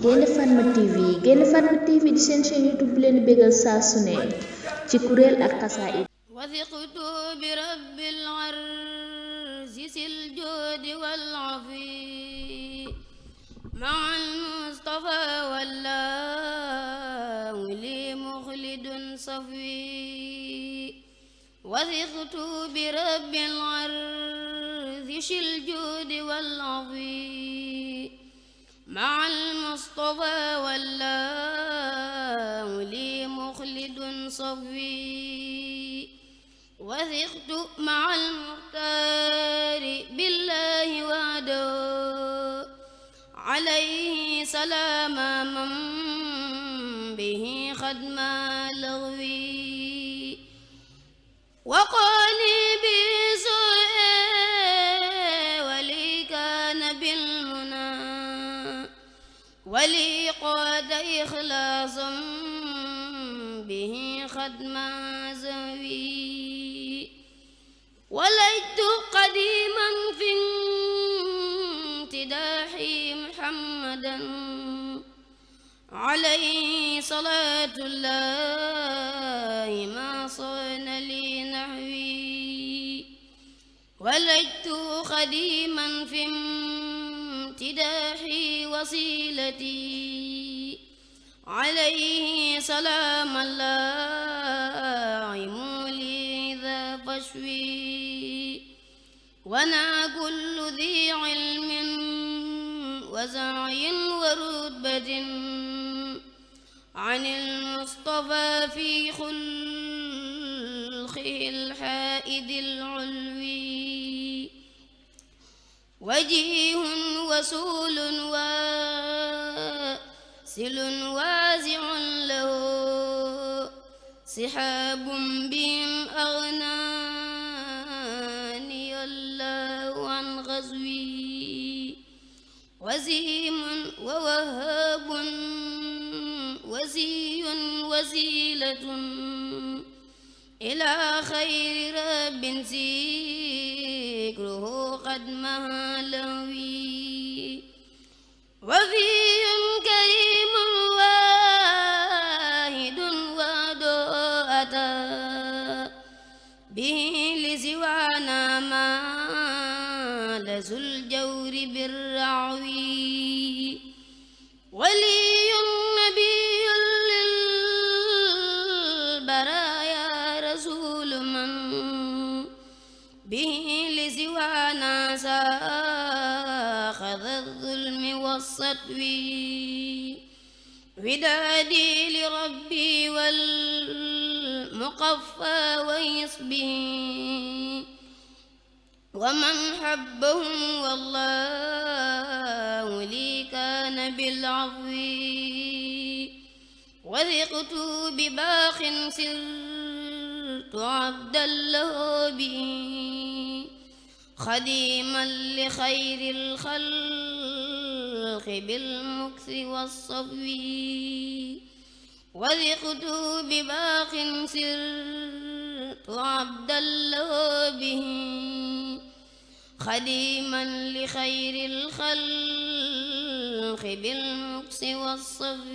Gaïndé Fatma TV Gaïndé Fatma TV di seen chaîne YouTube bu leen bégal saa su ne ci kuréel ak xasaayid wasiqtu bi rabbil arzi sil joodi wal afi ma'al mustafa wallahu li muxlidun safi wasiqtu bi rabbil arzi sil joodi wal afi مع المصطفى والله لي مخلد صفي وثقت مع المختار بالله وعده عليه سلام من به خدم لغوي وقالي بسوء ولي كان بالمنى ولي قاد إخلاصا به خدم زوي ولجت قديما في امتداحي محمدا عليه صلاة الله ما صان لي نحوي ولجت قديما في امتداحي وصيلتي عليه سلام الله مولي ذا فشوي وانا كل ذي علم وسعي ورتبة عن المصطفى في خلقه الحائد العلوي وجيه وسول واسل وازع له سحاب بهم أغناني الله عن غزوي وزيم ووهاب وزي وسيلة إلى خير رب ذكره قد مهلوي وفي كريم واحد ودوءة به لسوانا ما لذو الجور بالرعوي ولي نبي للبرايا رسول من به لسوانا ساخذ الظلم والسطوي ودادي لربي والمقفى ويصبه ومن حبهم والله لي كان بالعفو وثقت بباق سرت عبدا له به خديما لخير الخلق بالمكث والصفو وثقت بباق سرت عبدا له به خديما لخير الخلق بالمكث والصفو